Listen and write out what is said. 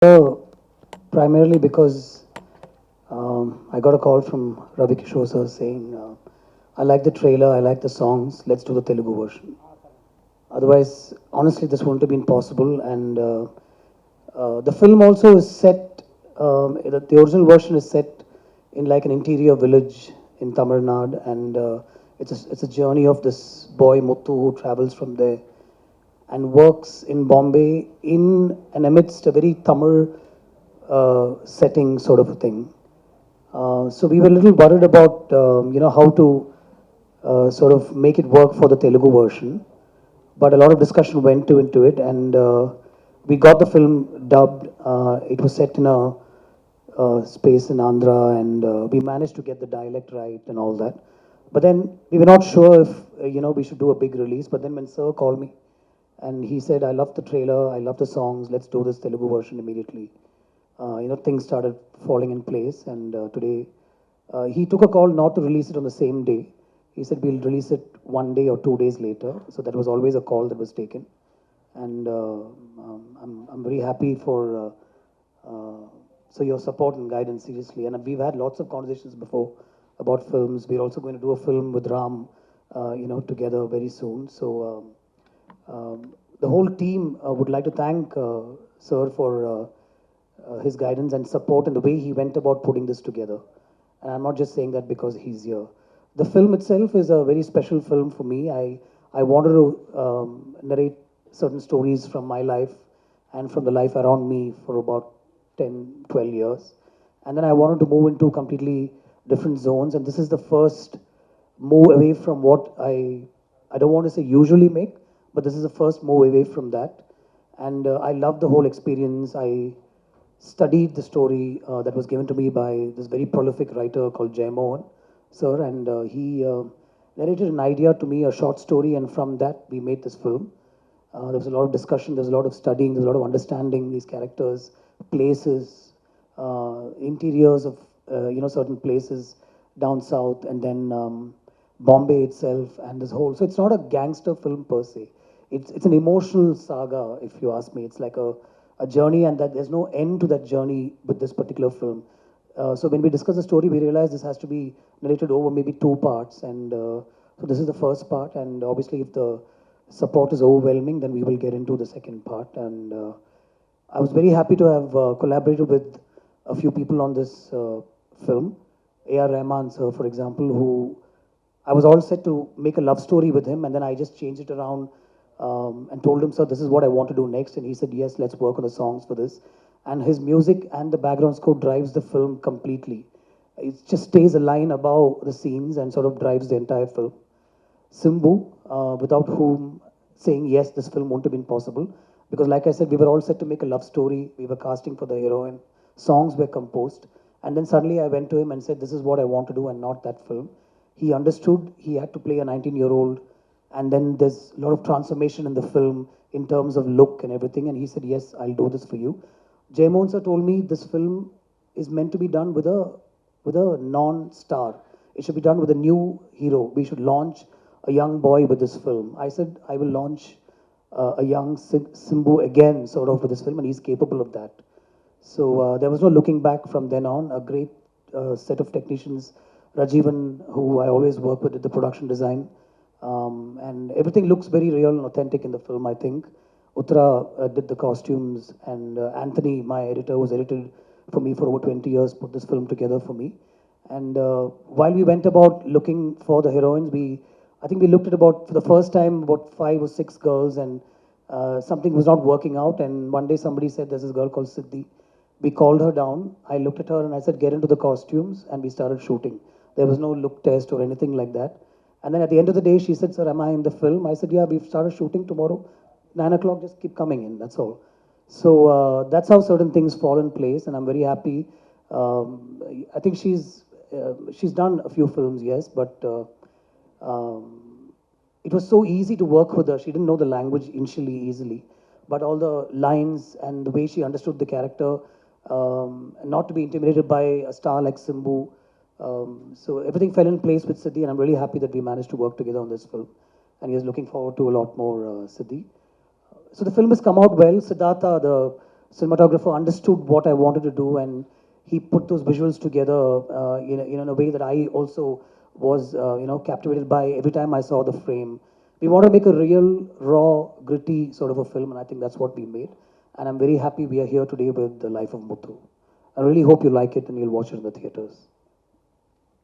Primarily because I got a call from Ravi Kishore sir saying, I like the trailer, I like the songs, let's do the Telugu version. Otherwise, honestly, this wouldn't have been possible. And the film also is set, the original version is set in like an interior village in Tamil Nadu. And it's a journey of this boy Muthu who travels from there and works in Bombay in and amidst a very Tamil setting sort of a thing. So we were a little worried about how to sort of make it work for the Telugu version, but a lot of discussion went into it, and we got the film dubbed. It was set in a space in Andhra, and we managed to get the dialect right and all that. But then we were not sure if we should do a big release. But then when Sir called me, and he said, "I love the trailer, I love the songs. Let's do this Telugu version immediately." Things started falling in place, and today he took a call not to release it on the same day. He said we'll release it 1 day or 2 days later. So that was always a call that was taken, and I'm very happy for so your support and guidance, seriously. And we've had lots of conversations before about films. We're also going to do a film with Ram, together very soon. So the whole team would like to thank Sir for his guidance and support and the way he went about putting this together. And I'm not just saying that because he's here. The film itself is a very special film for me. I wanted to narrate certain stories from my life and from the life around me for about 10, 12 years. And then I wanted to move into completely different zones. And this is the first move away from what I don't want to say usually make, but this is the first move away from that. And I love the whole experience. I studied the story that was given to me by this very prolific writer called GsMedia, sir, and he narrated an idea to me, a short story, and from that we made this film. There was a lot of discussion, there was a lot of studying, there was a lot of understanding these characters, places, interiors of certain places down south, and then Bombay itself, and this whole. So it's not a gangster film per se. It's an emotional saga, if you ask me. It's like a journey, and that there's no end to that journey with this particular film. So when we discuss the story, we realize this has to be narrated over maybe 2 parts, and so this is the first part. And obviously, if the support is overwhelming, then we will get into the second part. And I was very happy to have collaborated with a few people on this film. A.R. Rahman, sir, for example, who I was all set to make a love story with him, and then I just changed it around and told him, sir, this is what I want to do next. And he said, yes, let's work on the songs for this. And his music and the background score drives the film completely. It just stays a line above the scenes and sort of drives the entire film. Simbu, without whom saying yes, this film wouldn't have been possible. Because like I said, we were all set to make a love story. We were casting for the heroine. Songs were composed. And then suddenly I went to him and said, this is what I want to do and not that film. He understood he had to play a 19-year-old. And then there's a lot of transformation in the film in terms of look and everything. And he said, yes, I'll do this for you. GsMedia sir told me this film is meant to be done with a non-star. It should be done with a new hero. We should launch a young boy with this film. I said, I will launch a young Simbu again, sort of, with this film, and he's capable of that. So there was no looking back from then on. A great set of technicians, Rajivan, who I always work with, did the production design. And everything looks very real and authentic in the film, I think. Uttara did the costumes, and Anthony, my editor, was edited for me for over 20 years, put this film together for me. And while we went about looking for the heroines, I think we looked at about, for the first time, about 5 or 6 girls, and something was not working out. And one day somebody said, there's this girl called Siddhi. We called her down. I looked at her and I said, get into the costumes, and we started shooting. There was no look test or anything like that. And then at the end of the day, she said, sir, am I in the film? I said, yeah, we've started shooting tomorrow. 9 o'clock, just keep coming in, that's all. So that's how certain things fall in place, and I'm very happy. I think she's done a few films, yes, but it was so easy to work with her. She didn't know the language initially easily, but all the lines and the way she understood the character, not to be intimidated by a star like Simbu. So everything fell in place with Siddhi, and I'm really happy that we managed to work together on this film. And he is looking forward to a lot more, Siddhi. So the film has come out well. Siddhartha, the cinematographer understood what I wanted to do, and he put those visuals together, in a way that I also was, captivated by every time I saw the frame. We want to make a real, raw, gritty sort of a film, and I think that's what we made. And I'm very happy we are here today with The Life of Muthu. I really hope you like it and you'll watch it in the theaters.